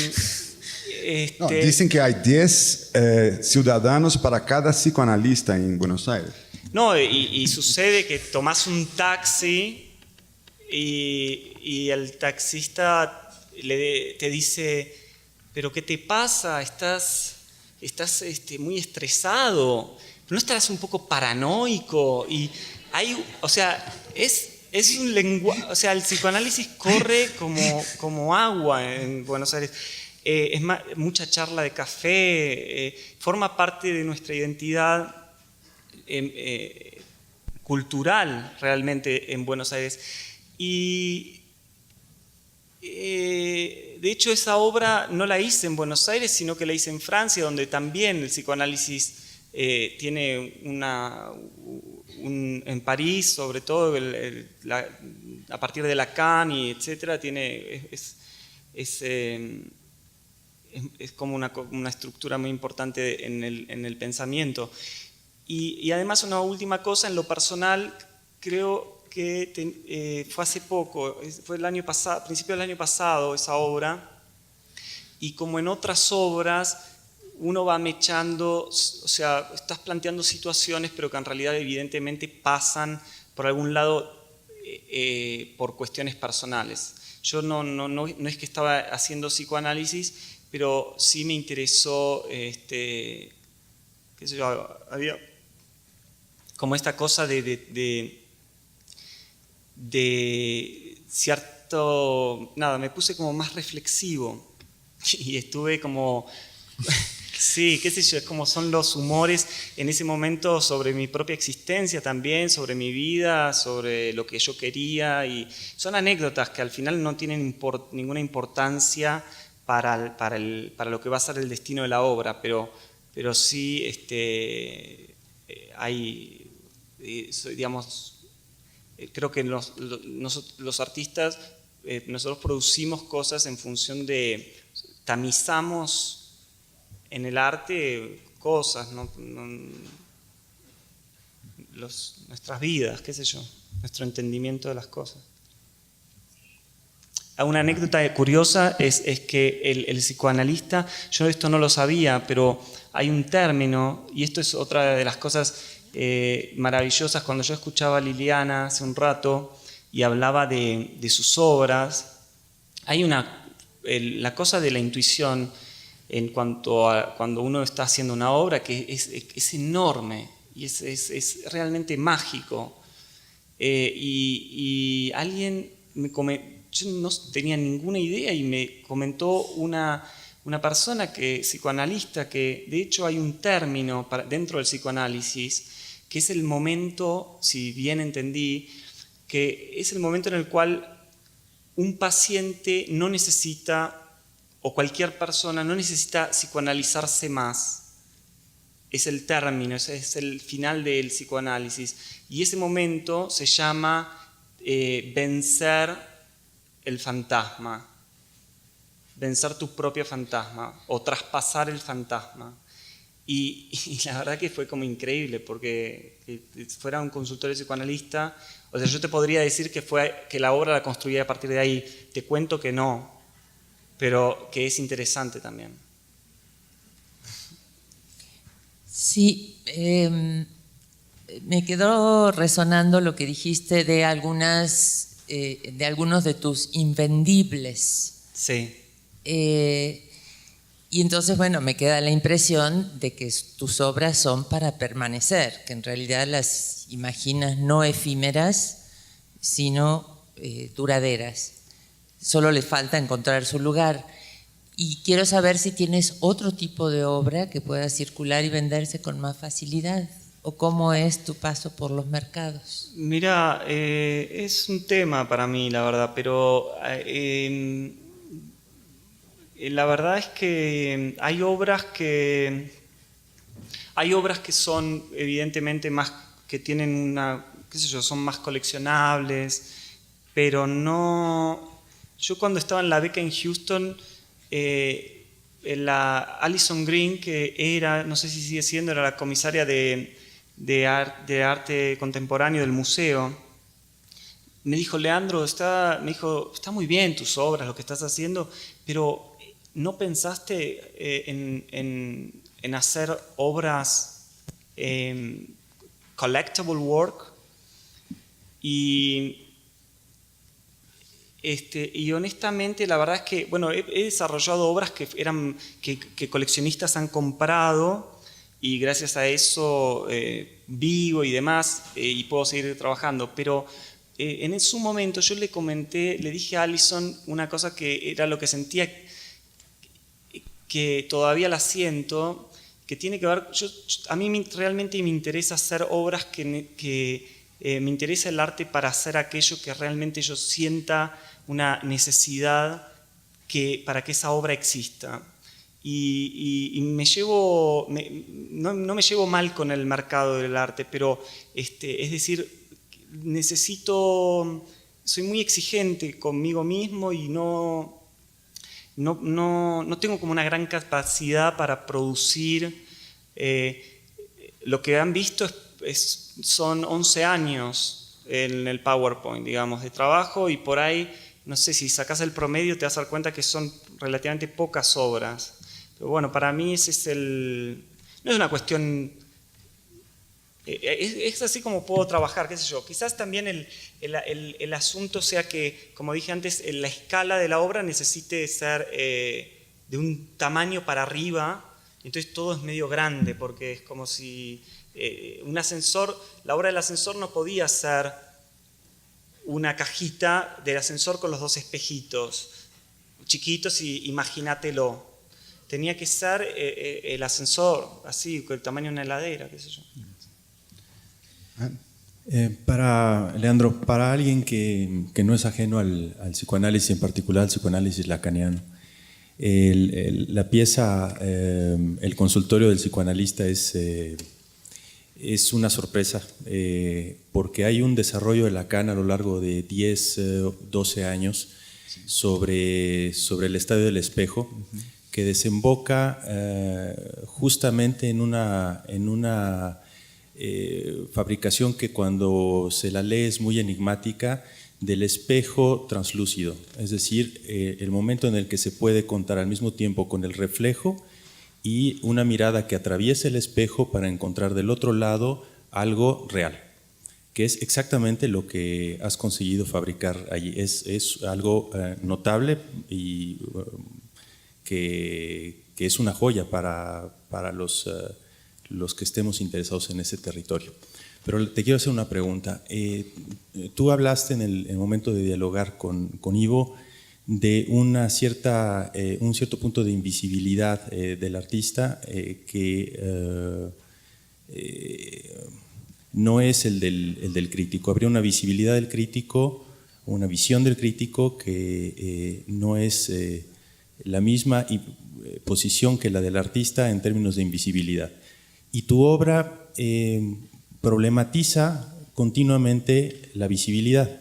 dicen que hay 10 ciudadanos para cada psicoanalista en Buenos Aires. No, y sucede que tomás un taxi y el taxista te dice, ¿pero qué te pasa? Estás muy estresado, ¿no estarás un poco paranoico? Y o sea, es un lenguaje, o sea, el psicoanálisis corre como agua en Buenos Aires. Es mucha charla de café, forma parte de nuestra identidad cultural realmente en Buenos Aires. Y de hecho esa obra no la hice en Buenos Aires, sino que la hice en Francia, donde también el psicoanálisis tiene en París, sobre todo a partir de Lacan y etcétera, es como una estructura muy importante en el pensamiento. Y además, una última cosa, en lo personal, creo que fue hace poco, fue el año pasado, principio del año pasado, esa obra, y como en otras obras, uno va mechando, o sea, estás planteando situaciones, pero que en realidad evidentemente pasan por algún lado por cuestiones personales. Yo no es que estaba haciendo psicoanálisis, pero sí me interesó, qué sé yo, había como esta cosa de cierto, me puse como más reflexivo y estuve como, sí, qué sé yo, es como son los humores en ese momento sobre mi propia existencia también, sobre mi vida, sobre lo que yo quería, y son anécdotas que al final no tienen ninguna importancia para lo que va a ser el destino de la obra, pero pero sí hay, digamos, creo que los artistas, nosotros producimos cosas en función de, tamizamos en el arte cosas, nuestras vidas, qué sé yo, nuestro entendimiento de las cosas. Una anécdota curiosa es que el psicoanalista, yo esto no lo sabía, pero hay un término, y esto es otra de las cosas maravillosas, cuando yo escuchaba a Liliana hace un rato y hablaba de sus obras, hay la cosa de la intuición en cuanto a cuando uno está haciendo una obra que es enorme y es realmente mágico. Y alguien yo no tenía ninguna idea y me comentó una persona psicoanalista, que de hecho hay un término dentro del psicoanálisis, que es el momento, si bien entendí, que es el momento en el cual un paciente no necesita, o cualquier persona no necesita psicoanalizarse más. Es el término, es el final del psicoanálisis. Y ese momento se llama vencer el fantasma, vencer tu propio fantasma o traspasar el fantasma. Y la verdad que fue como increíble, porque que fuera un consultorio psicoanalista, o sea, yo te podría decir que la obra la construí a partir de ahí. Te cuento que no, pero que es interesante también. Sí, me quedó resonando lo que dijiste de algunos de tus invendibles. Sí. Y entonces, bueno, me queda la impresión de que tus obras son para permanecer, que en realidad las imaginas no efímeras, sino duraderas. Solo le falta encontrar su lugar. Y quiero saber si tienes otro tipo de obra que pueda circular y venderse con más facilidad, o cómo es tu paso por los mercados. Mira, es un tema para mí, la verdad, pero la verdad es que hay obras que son evidentemente más, que tienen una, qué sé yo, son más coleccionables, pero no. Yo cuando estaba en la beca en Houston, la Alison Green, que era, no sé si sigue siendo, era la comisaria de arte contemporáneo del museo, me dijo: Leandro, está muy bien tus obras, lo que estás haciendo, pero ¿no pensaste en hacer obras collectible work? Y honestamente la verdad es que, bueno, he desarrollado obras que coleccionistas han comprado, y gracias a eso vivo y demás, y puedo seguir trabajando. Pero en su momento yo le dije a Alison una cosa que era lo que sentía, que todavía la siento, que tiene que ver, a mí realmente me interesa hacer obras que me interesa el arte para hacer aquello que realmente yo sienta una necesidad para que esa obra exista. Y no me llevo mal con el mercado del arte, pero es decir, soy muy exigente conmigo mismo y no tengo como una gran capacidad para producir. Lo que han visto son 11 años en el PowerPoint, digamos, de trabajo, y por ahí, no sé, si sacas el promedio te vas a dar cuenta que son relativamente pocas obras. Pero bueno, para mí ese es no es una cuestión, es así como puedo trabajar, qué sé yo. Quizás también el asunto sea que, como dije antes, la escala de la obra necesite ser de un tamaño para arriba, entonces todo es medio grande, porque es como si un ascensor, la obra del ascensor no podía ser una cajita del ascensor con los dos espejitos chiquitos y imagínatelo. Tenía que ser el ascensor, así, con el tamaño de una heladera, qué sé yo. Leandro, para alguien que no es ajeno al psicoanálisis, en particular al psicoanálisis lacaniano, La pieza, el consultorio del psicoanalista es una sorpresa, porque hay un desarrollo de Lacan a lo largo de 10, 12 años sobre el estadio del espejo, que desemboca justamente en una fabricación que cuando se la lee es muy enigmática, del espejo translúcido, es decir, el momento en el que se puede contar al mismo tiempo con el reflejo y una mirada que atraviesa el espejo para encontrar del otro lado algo real, que es exactamente lo que has conseguido fabricar allí. Es algo notable y que es una joya para los que estemos interesados en ese territorio. Pero te quiero hacer una pregunta. Tú hablaste en el momento de dialogar con Ivo de un cierto punto de invisibilidad del artista que no es el del crítico. Habría una visibilidad del crítico, una visión del crítico que no es la misma posición que la del artista en términos de invisibilidad. Y tu obra problematiza continuamente la visibilidad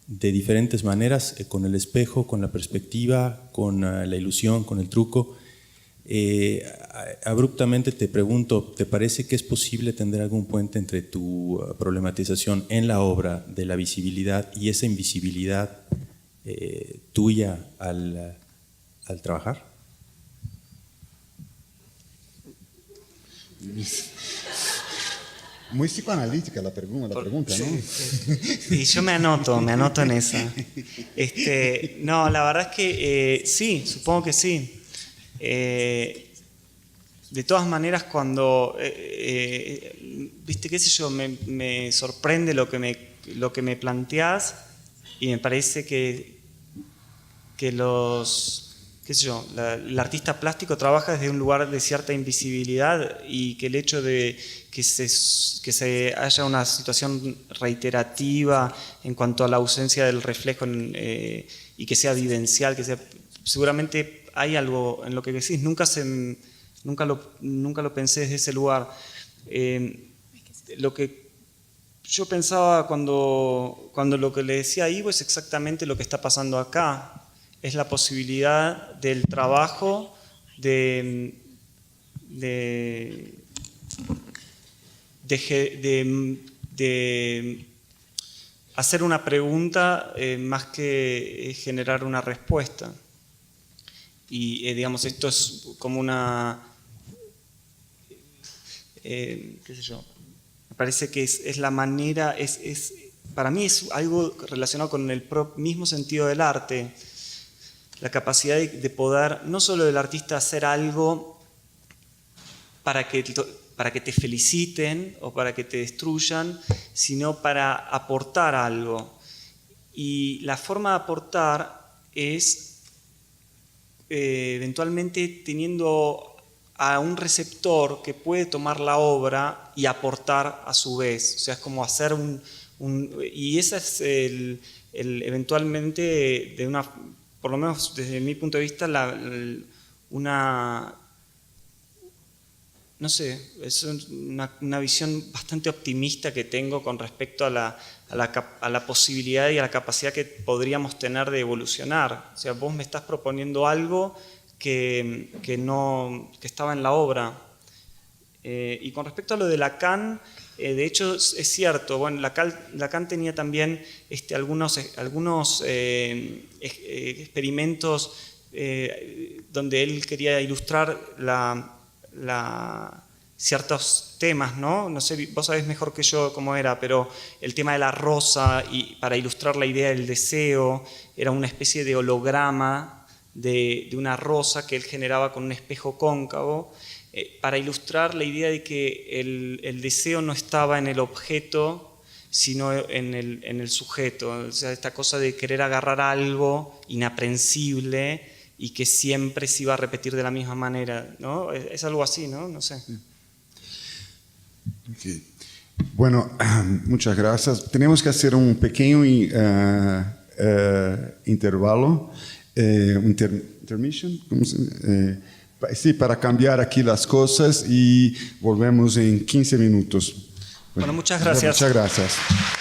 de diferentes maneras, con el espejo, con la perspectiva, con la ilusión, con el truco. Abruptamente te pregunto, ¿te parece que es posible tender algún puente entre tu problematización en la obra de la visibilidad y esa invisibilidad tuya al trabajar? Muy psicoanalítica la pregunta, ¿no? Y yo me anoto en esa. No, la verdad es que sí, supongo que sí. De todas maneras, cuando, viste, qué sé yo, me sorprende lo que me planteás y me parece que qué sé yo, el artista plástico trabaja desde un lugar de cierta invisibilidad y que el hecho de que se haya una situación reiterativa en cuanto a la ausencia del reflejo y que sea vivencial, seguramente hay algo en lo que decís, nunca lo pensé desde ese lugar. Lo que yo pensaba cuando lo que le decía a Ivo es exactamente lo que está pasando acá. Es la posibilidad del trabajo de hacer una pregunta más que generar una respuesta. Y digamos, esto es como una... qué sé yo, me parece que es la manera, para mí es algo relacionado con el mismo sentido del arte. La capacidad de poder, no solo del artista hacer algo para que te feliciten o para que te destruyan, sino para aportar algo. Y la forma de aportar es eventualmente teniendo a un receptor que puede tomar la obra y aportar a su vez. O sea, es como hacer y ese es eventualmente de una... Por lo menos desde mi punto de vista, no sé, es una visión bastante optimista que tengo con respecto a la posibilidad y a la capacidad que podríamos tener de evolucionar. O sea, vos me estás proponiendo algo que estaba en la obra. Y con respecto a lo de Lacan, de hecho es cierto, bueno, Lacan tenía también algunos experimentos donde él quería ilustrar ciertos temas, ¿no? No sé, vos sabés mejor que yo cómo era, pero el tema de la rosa, y para ilustrar la idea del deseo, era una especie de holograma de una rosa que él generaba con un espejo cóncavo, para ilustrar la idea de que el deseo no estaba en el objeto, sino en el sujeto. O sea, esta cosa de querer agarrar algo inaprensible y que siempre se iba a repetir de la misma manera, ¿no? Es algo así, ¿no? No sé. Okay. Bueno, muchas gracias. Tenemos que hacer un pequeño intervalo. intermission, sí, para cambiar aquí las cosas y volvemos en 15 minutos. Bueno, muchas gracias. Muchas gracias.